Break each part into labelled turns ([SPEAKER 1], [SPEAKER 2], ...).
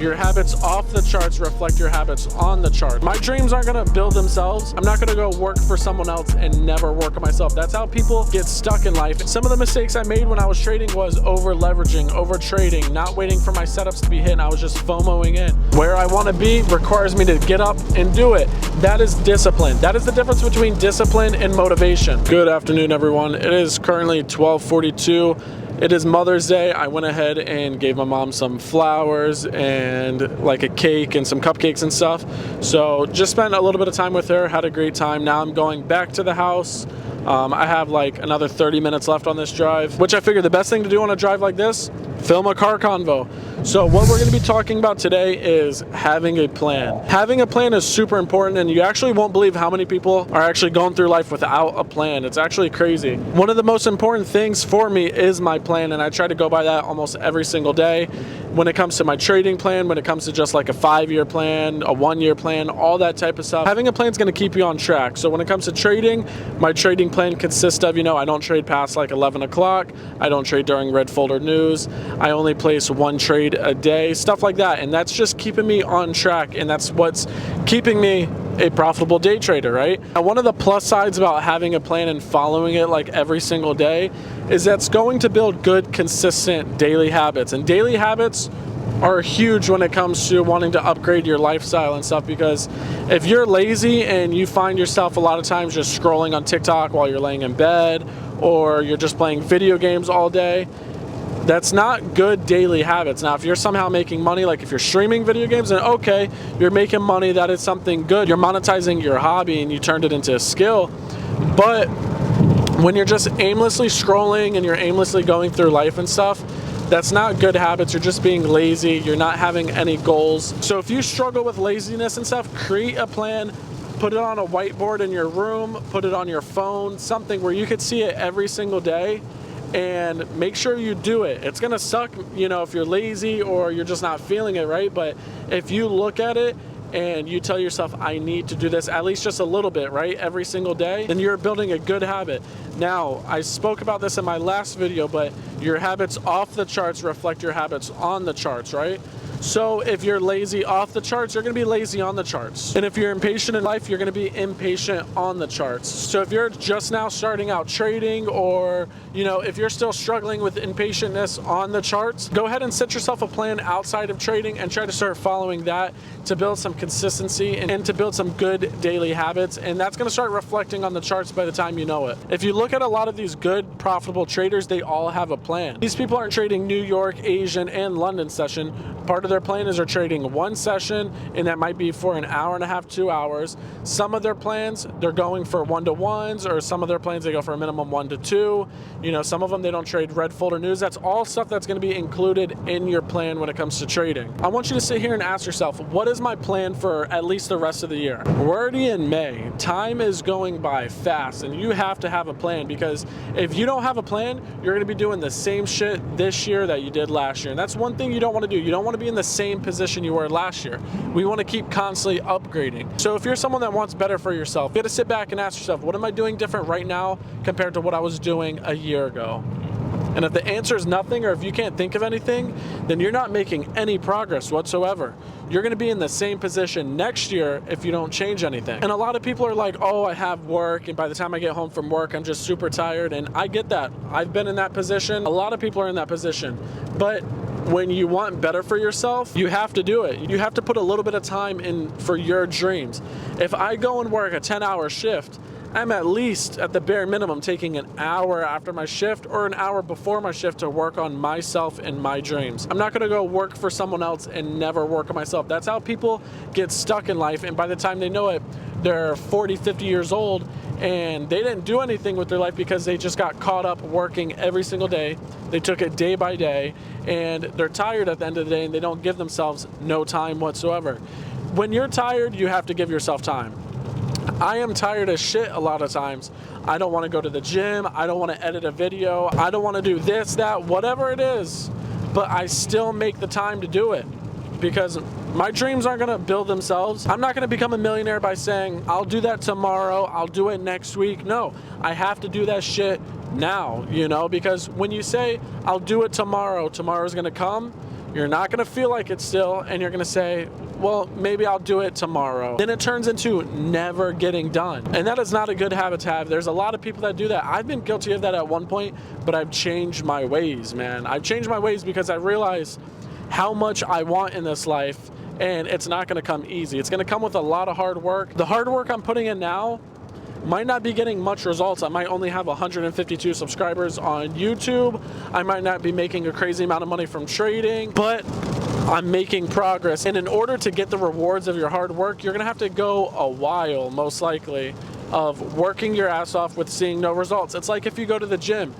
[SPEAKER 1] Your habits off the charts reflect your habits on the chart. My dreams aren't gonna build themselves. I'm not gonna go work for someone else and never work on myself. That's how people get stuck in life. Some of the mistakes I made when I was trading was over leveraging, over trading, not waiting for my setups to be hit, and I was just FOMOing in. Where I wanna be requires me to get up and do it. That is discipline. That is the difference between discipline and motivation. Good afternoon, everyone. It is currently 12:42. It is Mother's Day. I went ahead and gave my mom some flowers and like a cake and some cupcakes and stuff. So just spent a little bit of time with her, had a great time. Now I'm going back to the house. I have like another 30 minutes left on this drive, which I figured the best thing to do on a drive like this, film a car convo. So what we're going to be talking about today is having a plan. Having a plan is super important, and you actually won't believe how many people are actually going through life without a plan. It's actually crazy. One of the most important things for me is my plan, and I try to go by that almost every single day. When it comes to my trading plan, when it comes to just like a 5-year plan, a 1-year plan, all that type of stuff, having a plan is going to keep you on track. So when it comes to trading, my trading plan consists of, I don't trade past like 11 o'clock. I don't trade during red folder news. I only place 1 trade a day, stuff like that. And that's just keeping me on track. And that's what's keeping me a profitable day trader, right? And one of the plus sides about having a plan and following it like every single day is that's going to build good, consistent daily habits. And daily habits are huge when it comes to wanting to upgrade your lifestyle and stuff, because if you're lazy and you find yourself a lot of times just scrolling on TikTok while you're laying in bed, or you're just playing video games all day, that's not good daily habits. Now, if you're somehow making money, like if you're streaming video games, then okay, you're making money, that is something good. You're monetizing your hobby and you turned it into a skill. But when you're just aimlessly scrolling and you're aimlessly going through life and stuff, that's not good habits. You're just being lazy. You're not having any goals. So if you struggle with laziness and stuff, create a plan, put it on a whiteboard in your room, put it on your phone, something where you could see it every single day, and make sure you do it. It's gonna suck, if you're lazy or you're just not feeling it, right? But if you look at it and you tell yourself, I need to do this at least just a little bit, right, every single day, then you're building a good habit. Now, I spoke about this in my last video, but your habits off the charts reflect your habits on the charts, right? So if you're lazy off the charts, you're gonna be lazy on the charts. And if you're impatient in life, you're gonna be impatient on the charts. So if you're just now starting out trading, or if you're still struggling with impatientness on the charts, go ahead and set yourself a plan outside of trading and try to start following that to build some consistency and to build some good daily habits. And that's gonna start reflecting on the charts by the time you know it. If you look at a lot of these good, profitable traders, they all have a plan. These people aren't trading New York, Asian, and London session. Part of their plan is they're trading 1 session, and that might be for an hour and a half, 2 hours. Some of their plans, they're going for 1-to-1s, or some of their plans, they go for a minimum 1-to-2. Some of them, they don't trade red folder news. That's all stuff that's gonna be included in your plan when it comes to trading. I want you to sit here and ask yourself, what is my plan for at least the rest of the year? We're already in May. Time is going by fast, and you have to have a plan, because if you don't have a plan, you're gonna be doing the same shit this year that you did last year. And that's one thing you don't wanna do. You don't wanna be in the same position you were last year. We wanna keep constantly upgrading. So if you're someone that wants better for yourself, you gotta sit back and ask yourself, what am I doing different right now compared to what I was doing a year ago? And if the answer is nothing, or if you can't think of anything, then you're not making any progress whatsoever. You're gonna be in the same position next year if you don't change anything. And a lot of people are like, oh, I have work, and by the time I get home from work, I'm just super tired. And I get that. I've been in that position. A lot of people are in that position. But when you want better for yourself, you have to do it. You have to put a little bit of time in for your dreams. If I go and work a 10-hour shift, I'm at least, at the bare minimum, taking an hour after my shift or an hour before my shift to work on myself and my dreams. I'm not gonna go work for someone else and never work on myself. That's how people get stuck in life, and by the time they know it, they're 40, 50 years old, and they didn't do anything with their life because they just got caught up working every single day. They took it day by day, and they're tired at the end of the day, and they don't give themselves no time whatsoever. When you're tired, you have to give yourself time. I am tired as shit a lot of times. I don't want to go to the gym. I don't want to edit a video. I don't want to do this, that, whatever it is. But I still make the time to do it, because my dreams aren't going to build themselves. I'm not going to become a millionaire by saying, I'll do that tomorrow, I'll do it next week. No, I have to do that shit now, because when you say, I'll do it tomorrow, tomorrow's going to come, You're not gonna feel like it still, and you're gonna say, well, maybe I'll do it tomorrow. Then it turns into never getting done. And that is not a good habit to have. There's a lot of people that do that. I've been guilty of that at one point, but I've changed my ways, man. I've changed my ways because I realize how much I want in this life, and it's not gonna come easy. It's gonna come with a lot of hard work. The hard work I'm putting in now might not be getting much results. I might only have 152 subscribers on YouTube. I might not be making a crazy amount of money from trading, but I'm making progress. And in order to get the rewards of your hard work, you're gonna have to go a while, most likely, of working your ass off with seeing no results. It's like if you go to the gym.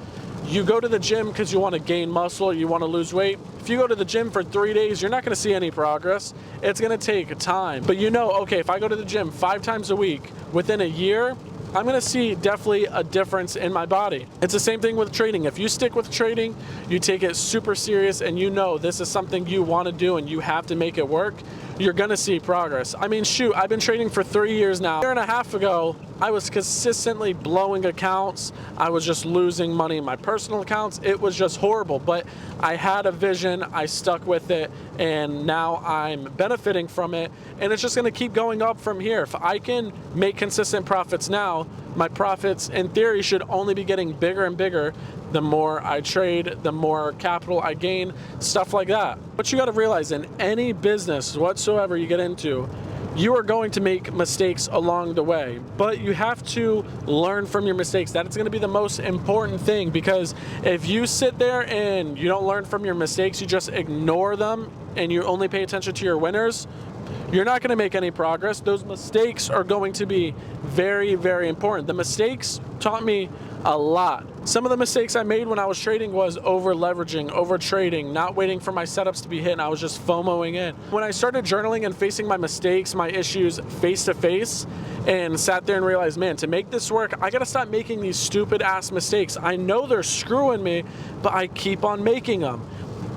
[SPEAKER 1] You go to the gym because you want to gain muscle, you want to lose weight. If you go to the gym for 3 days, you're not going to see any progress. It's going to take time. But you know, okay, if I go to the gym 5 times a week, within a year, I'm going to see definitely a difference in my body. It's the same thing with trading. If you stick with trading, you take it super serious, and you know this is something you want to do and you have to make it work, you're gonna see progress. I mean, shoot, I've been trading for 3 years now. A year and a half ago, I was consistently blowing accounts. I was just losing money in my personal accounts. It was just horrible, but I had a vision, I stuck with it, and now I'm benefiting from it, and it's just gonna keep going up from here. If I can make consistent profits now, my profits in theory should only be getting bigger and bigger the more I trade, the more capital I gain, stuff like that. But you gotta realize, in any business whatsoever you get into, you are going to make mistakes along the way, but you have to learn from your mistakes. That is going to be the most important thing, because if you sit there and you don't learn from your mistakes, you just ignore them and you only pay attention to your winners, you're not going to make any progress. Those mistakes are going to be very, very important. The mistakes taught me a lot. Some of the mistakes I made when I was trading was over leveraging, over trading, not waiting for my setups to be hit, and I was just FOMOing in. When I started journaling and facing my mistakes, my issues face to face, and sat there and realized, man, to make this work, I gotta stop making these stupid ass mistakes. I know they're screwing me, but I keep on making them.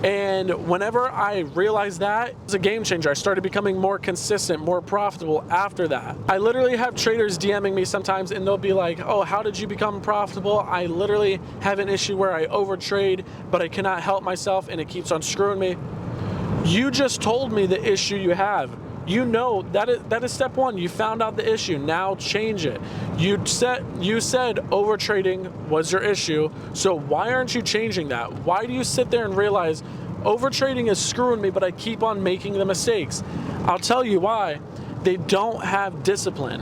[SPEAKER 1] And whenever I realized that, it was a game changer. I started becoming more consistent, more profitable after that. I literally have traders DMing me sometimes, and they'll be like, oh, how did you become profitable? I literally have an issue where I overtrade, but I cannot help myself, and it keeps on screwing me. You just told me the issue you have. You know that is step one. You found out the issue. Now change it. You said overtrading was your issue. So why aren't you changing that? Why do you sit there and realize overtrading is screwing me, but I keep on making the mistakes? I'll tell you why. They don't have discipline.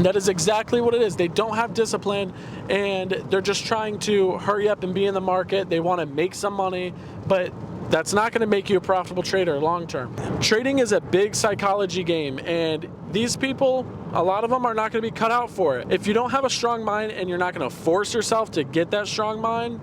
[SPEAKER 1] That is exactly what it is. They don't have discipline, and they're just trying to hurry up and be in the market. They want to make some money, but that's not going to make you a profitable trader long term. Trading is a big psychology game, and these people, a lot of them are not going to be cut out for it. If you don't have a strong mind and you're not going to force yourself to get that strong mind,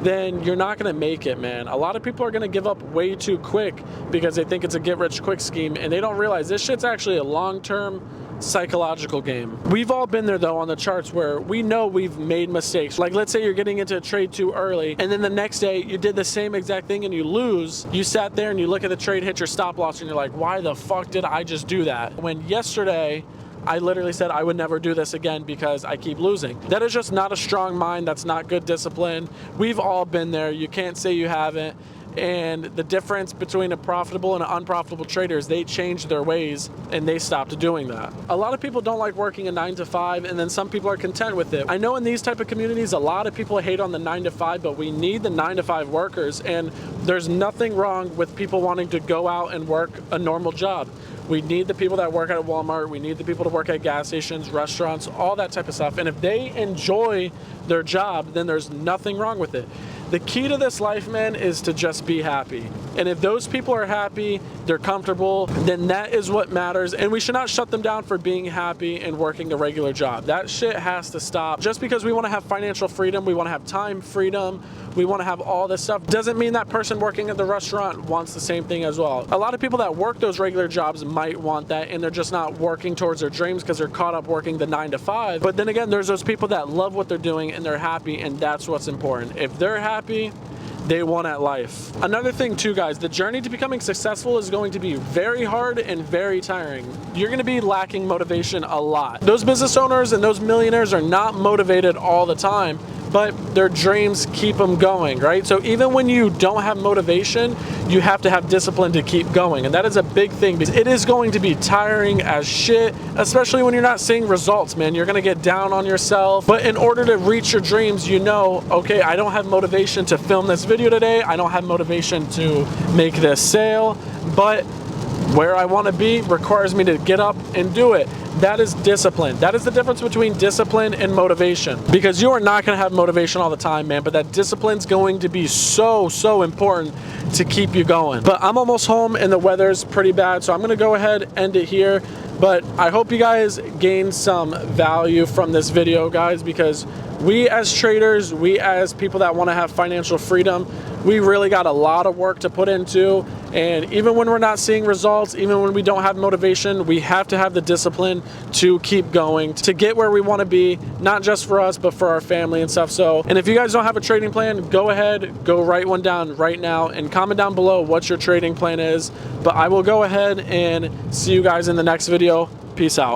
[SPEAKER 1] then you're not going to make it, man. A lot of people are going to give up way too quick because they think it's a get-rich-quick scheme, and they don't realize this shit's actually a long-term psychological game. We've all been there though on the charts where we know we've made mistakes. Like, let's say you're getting into a trade too early, and then the next day you did the same exact thing and you lose. You sat there and you look at the trade, hit your stop loss, and you're like, why the fuck did I just do that? When yesterday I literally said I would never do this again because I keep losing. That is just not a strong mind. That's not good discipline. We've all been there. You can't say you haven't. And the difference between a profitable and an unprofitable trader is they changed their ways and they stopped doing that. A lot of people don't like working a 9 to 5, and then some people are content with it. I know in these type of communities, a lot of people hate on the 9 to 5, but we need the 9 to 5 workers, and there's nothing wrong with people wanting to go out and work a normal job. We need the people that work at Walmart. We need the people to work at gas stations, restaurants, all that type of stuff. And if they enjoy their job, then there's nothing wrong with it. The key to this life, man, is to just be happy. And if those people are happy, they're comfortable, then that is what matters. And we should not shut them down for being happy and working a regular job. That shit has to stop. Just because we want to have financial freedom, we want to have time freedom, we want to have all this stuff, doesn't mean that person working at the restaurant wants the same thing as well. A lot of people that work those regular jobs might want that, and they're just not working towards their dreams because they're caught up working the 9 to 5. But then again, there's those people that love what they're doing and they're happy, and that's what's important. If they're happy, they won at life. Another thing too, guys, the journey to becoming successful is going to be very hard and very tiring. You're gonna be lacking motivation a lot. Those business owners and those millionaires are not motivated all the time but their dreams keep them going, right? So even when you don't have motivation, you have to have discipline to keep going. And that is a big thing, because it is going to be tiring as shit, especially when you're not seeing results, man. You're gonna get down on yourself. But in order to reach your dreams, you know, okay, I don't have motivation to film this video today. I don't have motivation to make this sale, but where I want to be requires me to get up and do it. That is discipline. That is the difference between discipline and motivation, because you are not going to have motivation all the time, man, but that discipline's going to be so important to keep you going. But I'm almost home and the weather's pretty bad, so I'm going to go ahead and end it here. But I hope you guys gained some value from this video, guys, because we as traders, we as people that want to have financial freedom, we really got a lot of work to put into. And even when we're not seeing results, even when we don't have motivation, we have to have the discipline to keep going, to get where we want to be, not just for us, but for our family and stuff. So, and if you guys don't have a trading plan, go ahead, go write one down right now and comment down below what your trading plan is. But I will go ahead and see you guys in the next video. Peace out.